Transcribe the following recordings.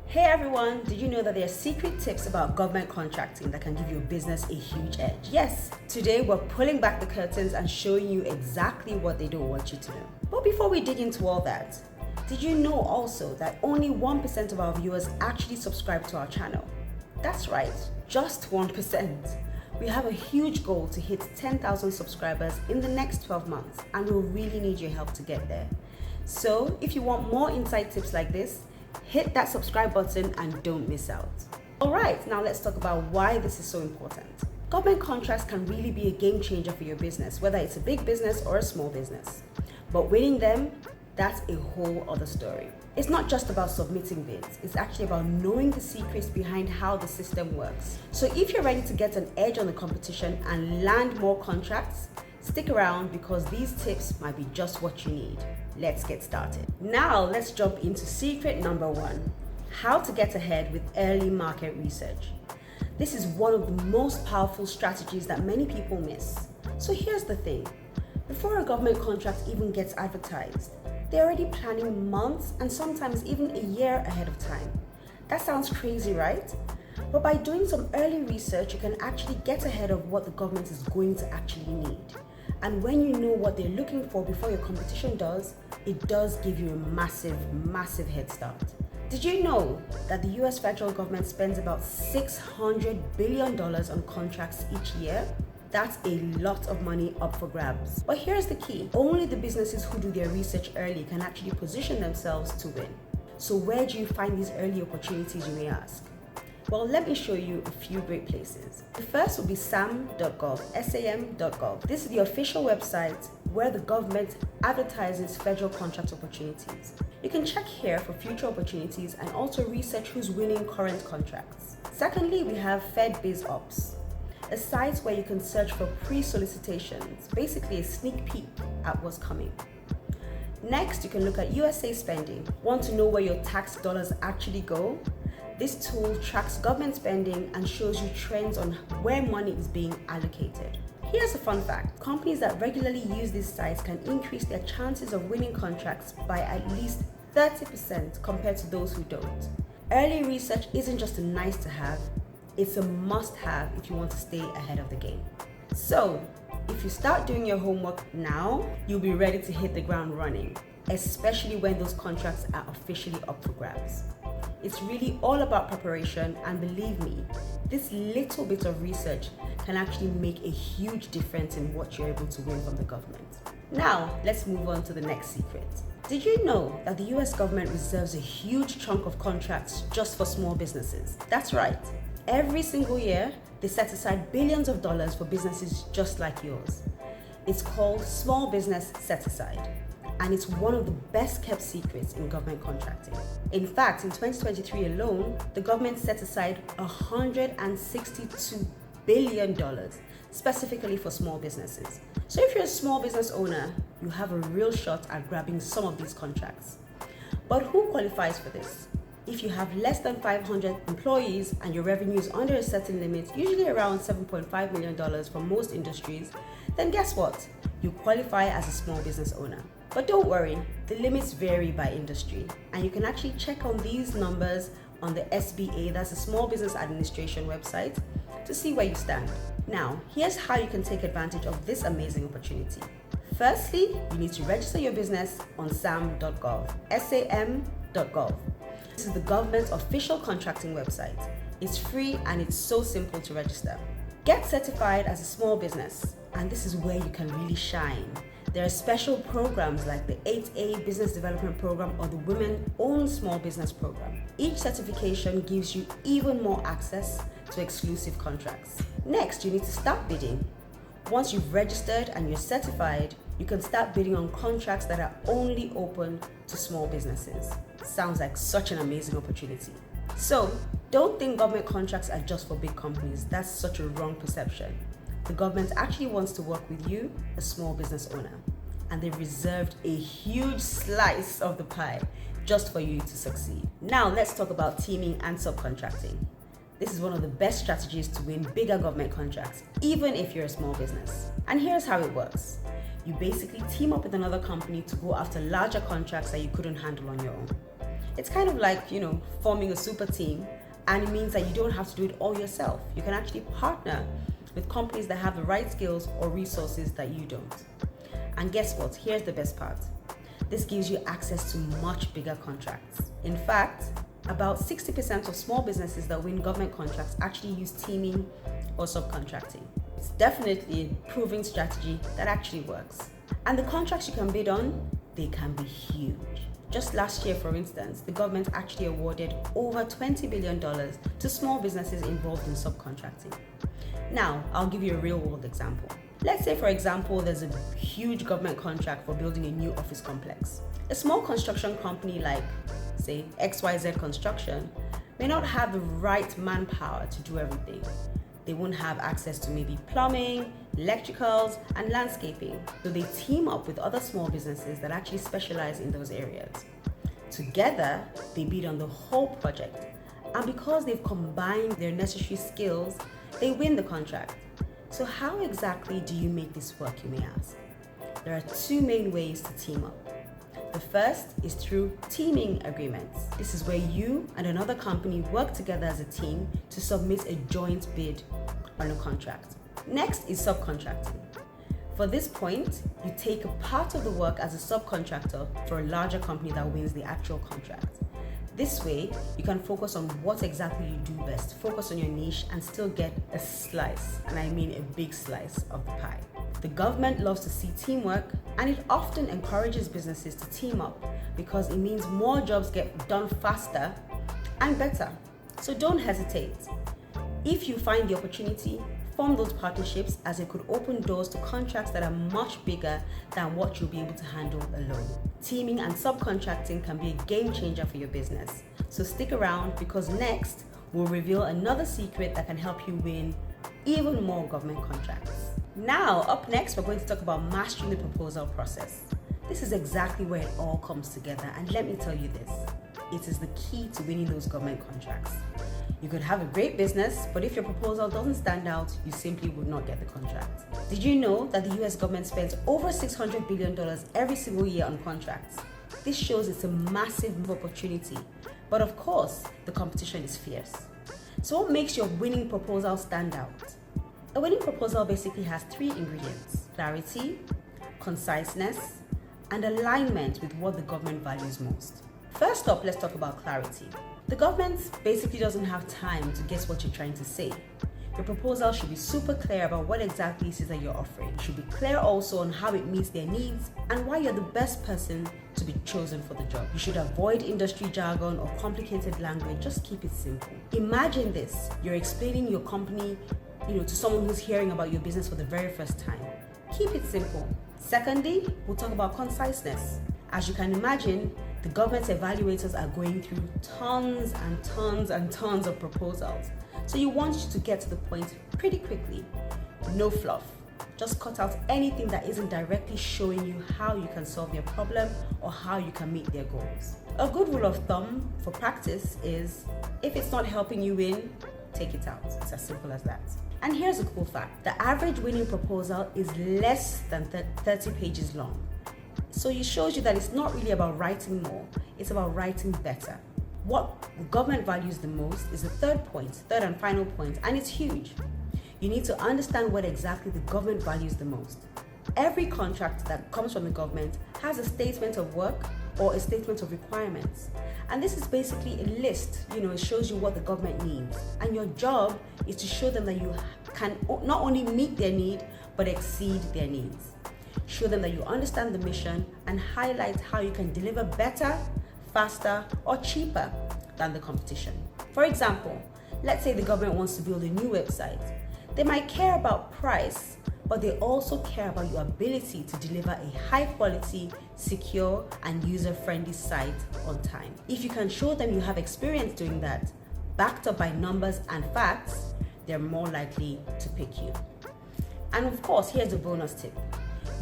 Hey everyone, did you know that there are secret tips about government contracting that can give your business a huge edge? Yes, today we're pulling back the curtains and showing you exactly what they don't want you to know. But before we dig into all that, did you know also that only 1% of our viewers actually subscribe to our channel? That's right, just 1%. We have a huge goal to hit 10,000 subscribers in the next 12 months, and we'll really need your help to get there. So if you want more insight tips like this, hit that subscribe button and don't miss out. Alright, now let's talk about why this is so important. Government contracts can really be a game changer for your business, whether it's a big business or a small business. But winning them, that's a whole other story. It's not just about submitting bids, it's actually about knowing the secrets behind how the system works. So if you're ready to get an edge on the competition and land more contracts, stick around because these tips might be just what you need. Let's get started. Now let's jump into secret number 1, how to get ahead with early market research. This is one of the most powerful strategies that many people miss. So here's the thing, before a government contract even gets advertised, they're already planning months and sometimes even a year ahead of time. That sounds crazy, right? But by doing some early research, you can actually get ahead of what the government is going to actually need. And when you know what they're looking for before your competition does, it does give you a massive head start. Did you know that the US federal government spends about $600 billion on contracts each year? That's a lot of money up for grabs. But here's the key, only the businesses who do their research early can actually position themselves to win. So where do you find these early opportunities, you may ask? Well, let me show you a few great places. The first will be sam.gov, sam.gov. This is the official website where the government advertises federal contract opportunities. You can check here for future opportunities and also research who's winning current contracts. Secondly, we have FedBizOps, a site where you can search for pre-solicitations, basically a sneak peek at what's coming. Next, you can look at USA spending. Want to know where your tax dollars actually go? This tool tracks government spending and shows you trends on where money is being allocated. Here's a fun fact. Companies that regularly use these sites can increase their chances of winning contracts by at least 30% compared to those who don't. Early research isn't just a nice to have, it's a must have if you want to stay ahead of the game. So, if you start doing your homework now, you'll be ready to hit the ground running, especially when those contracts are officially up for grabs. It's really all about preparation, and believe me, this little bit of research can actually make a huge difference in what you're able to win from the government. Now, let's move on to the next secret. Did you know that the US government reserves a huge chunk of contracts just for small businesses? That's right. Every single year, they set aside billions of dollars for businesses just like yours. It's called Small Business Set Aside, and it's one of the best kept secrets in government contracting. In fact, in 2023 alone, the government set aside $162 billion specifically for small businesses. So if you're a small business owner, you have a real shot at grabbing some of these contracts. But who qualifies for this? If you have less than 500 employees and your revenue is under a certain limit, usually around $7.5 million for most industries, then guess what? You qualify as a small business owner. But don't worry, the limits vary by industry, and you can actually check on these numbers on the SBA, that's the Small Business Administration website, to see where you stand. Now, here's how you can take advantage of this amazing opportunity. Firstly, you need to register your business on sam.gov, sam.gov. This is the government's official contracting website. It's free and it's so simple to register. Get certified as a small business, and this is where you can really shine. There are special programs like the 8A Business Development Program or the Women-Owned Small Business Program. Each certification gives you even more access to exclusive contracts. Next, you need to start bidding. Once you've registered and you're certified, you can start bidding on contracts that are only open to small businesses. Sounds like such an amazing opportunity. So, don't think government contracts are just for big companies. That's such a wrong perception. The government actually wants to work with you, a small business owner, and they've reserved a huge slice of the pie just for you to succeed. Now let's talk about teaming and subcontracting. This is one of the best strategies to win bigger government contracts, even if you're a small business. And here's how it works. You basically team up with another company to go after larger contracts that you couldn't handle on your own. It's kind of like, forming a super team, and it means that you don't have to do it all yourself. You can actually partner with companies that have the right skills or resources that you don't. And guess what? Here's the best part. This gives you access to much bigger contracts. In fact, about 60% of small businesses that win government contracts actually use teaming or subcontracting. It's definitely a proven strategy that actually works. And the contracts you can bid on, they can be huge. Just last year, for instance, the government actually awarded over $20 billion to small businesses involved in subcontracting. Now, I'll give you a real-world example. Let's say, for example, there's a huge government contract for building a new office complex. A small construction company like, say, XYZ Construction may not have the right manpower to do everything. They won't have access to maybe plumbing, electricals, and landscaping. So they team up with other small businesses that actually specialize in those areas. Together, they bid on the whole project. And because they've combined their necessary skills, they win the contract. So how exactly do you make this work, you may ask? There are two main ways to team up. The first is through teaming agreements. This is where you and another company work together as a team to submit a joint bid on a contract. Next is subcontracting. For this point, you take a part of the work as a subcontractor for a larger company that wins the actual contract. This way, you can focus on what exactly you do best, focus on your niche, and still get a slice, and I mean a big slice of the pie. The government loves to see teamwork, and it often encourages businesses to team up because it means more jobs get done faster and better. So don't hesitate. If you find the opportunity, form those partnerships, as it could open doors to contracts that are much bigger than what you'll be able to handle alone. Teaming and subcontracting can be a game changer for your business. So stick around, because next we'll reveal another secret that can help you win even more government contracts. Now, up next, we're going to talk about mastering the proposal process. This is exactly where it all comes together, and let me tell you this, it is the key to winning those government contracts. You could have a great business, but if your proposal doesn't stand out, you simply would not get the contract. Did you know that the US government spends over $600 billion every single year on contracts? This shows it's a massive opportunity, but of course, the competition is fierce. So what makes your winning proposal stand out? A winning proposal basically has three ingredients: clarity, conciseness, and alignment with what the government values most. First up, let's talk about clarity. The government basically doesn't have time to guess what you're trying to say. Your proposal should be super clear about what exactly it is that you're offering. It should be clear also on how it meets their needs and why you're the best person to be chosen for the job. You should avoid industry jargon or complicated language. Just keep it simple. Imagine this: you're explaining your company, to someone who's hearing about your business for the very first time. Keep it simple. Secondly, we'll talk about conciseness. As you can imagine, the government's evaluators are going through tons and tons and tons of proposals. So you want to get to the point pretty quickly. No fluff. Just cut out anything that isn't directly showing you how you can solve their problem or how you can meet their goals. A good rule of thumb for practice is, if it's not helping you win, take it out. It's as simple as that. And here's a cool fact. The average winning proposal is less than 30 pages long. So it shows you that it's not really about writing more, it's about writing better. What the government values the most is the third and final point, and it's huge. You need to understand what exactly the government values the most. Every contract that comes from the government has a statement of work or a statement of requirements. And this is basically a list, it shows you what the government needs. And your job is to show them that you can not only meet their need, but exceed their needs. Show them that you understand the mission and highlight how you can deliver better, faster, or cheaper than the competition. For example, let's say the government wants to build a new website. They might care about price, but they also care about your ability to deliver a high quality, secure, and user-friendly site on time. If you can show them you have experience doing that, backed up by numbers and facts, they're more likely to pick you. And of course, here's a bonus tip.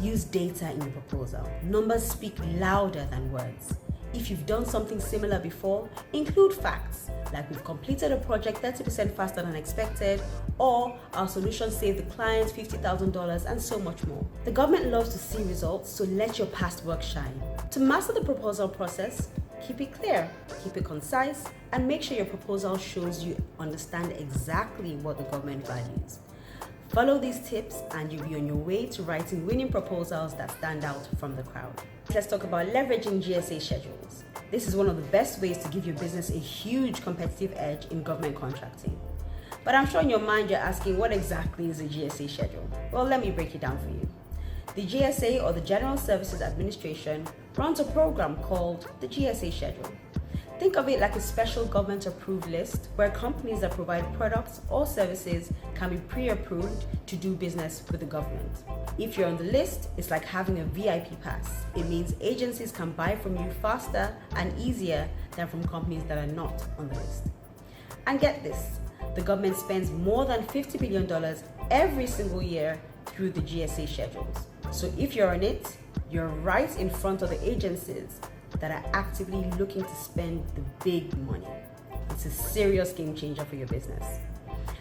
Use data in your proposal. Numbers speak louder than words. If you've done something similar before, include facts, like we've completed a project 30% faster than expected, or our solution saved the client $50,000, and so much more. The government loves to see results, so let your past work shine. To master the proposal process, Keep it clear, keep it concise, and make sure your proposal shows you understand exactly what the government values. Follow these tips and you'll be on your way to writing winning proposals that stand out from the crowd. Let's talk about leveraging GSA schedules. This is one of the best ways to give your business a huge competitive edge in government contracting. But I'm sure in your mind you're asking, what exactly is a GSA schedule? Well, let me break it down for you. The GSA, or the General Services Administration, runs a program called the GSA schedule. Think of it like a special government-approved list where companies that provide products or services can be pre-approved to do business with the government. If you're on the list, it's like having a VIP pass. It means agencies can buy from you faster and easier than from companies that are not on the list. And get this, the government spends more than $50 billion every single year through the GSA schedules. So if you're on it, you're right in front of the agencies that are actively looking to spend the big money. It's a serious game changer for your business.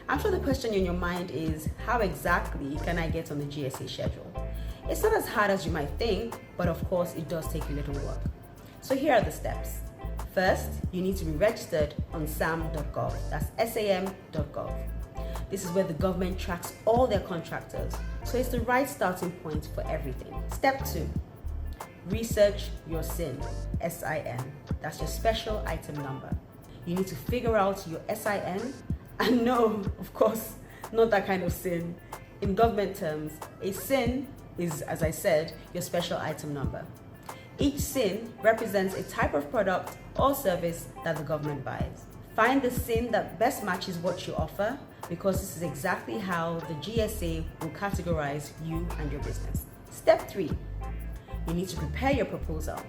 I'm sure the question in your mind is, how exactly can I get on the GSA schedule? It's not as hard as you might think, but of course it does take a little work. So here are the steps. First, you need to be registered on sam.gov, that's sam.gov. This is where the government tracks all their contractors, so it's the right starting point for everything. Step 2. Research your SIN, SIN. That's your special item number. You need to figure out your SIN, and no, of course, not that kind of SIN. In government terms, a SIN is, as I said, your special item number. Each SIN represents a type of product or service that the government buys. Find the SIN that best matches what you offer, because this is exactly how the GSA will categorize you and your business. Step 3. You need to prepare your proposal.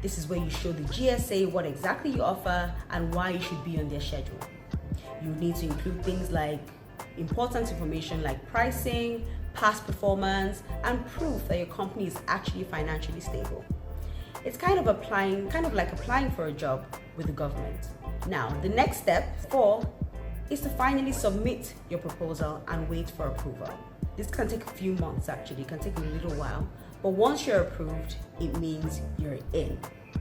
This is where you show the GSA what exactly you offer and why you should be on their schedule. You need to include things like important information like pricing, past performance, and proof that your company is actually financially stable. It's kind of like applying for a job with the government. Now, the next step, 4, is to finally submit your proposal and wait for approval. This can take a few months actually, it can take a little while, but once you're approved, it means you're in.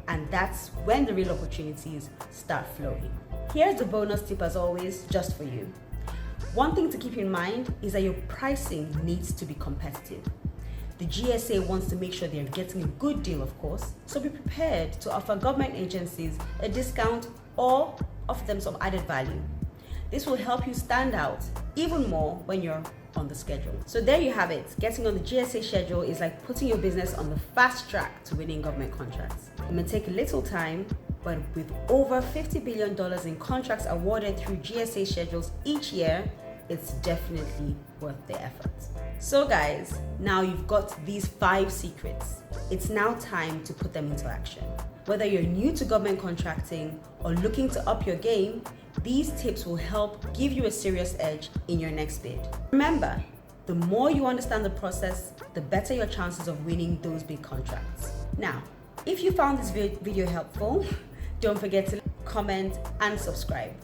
And that's when the real opportunities start flowing. Here's the bonus tip as always, just for you. One thing to keep in mind is that your pricing needs to be competitive. The GSA wants to make sure they're getting a good deal, of course, so be prepared to offer government agencies a discount or offer them some added value. This will help you stand out even more when you're on the schedule. So there you have it. Getting on the GSA schedule is like putting your business on the fast track to winning government contracts. It may take a little time, but with over $50 billion in contracts awarded through GSA schedules each year, it's definitely worth the effort. So guys, now you've got these 5 secrets. It's now time to put them into action. Whether you're new to government contracting or looking to up your game, these tips will help give you a serious edge in your next bid. Remember, the more you understand the process, the better your chances of winning those big contracts. Now, if you found this video helpful, don't forget to comment and subscribe.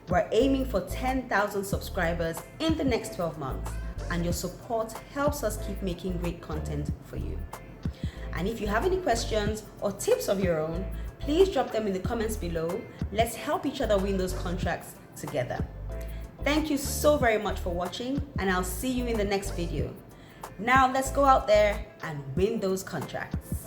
We're aiming for 10,000 subscribers in the next 12 months, and your support helps us keep making great content for you. And if you have any questions or tips of your own, please drop them in the comments below. Let's help each other win those contracts together. Thank you so very much for watching, and I'll see you in the next video. Now let's go out there and win those contracts.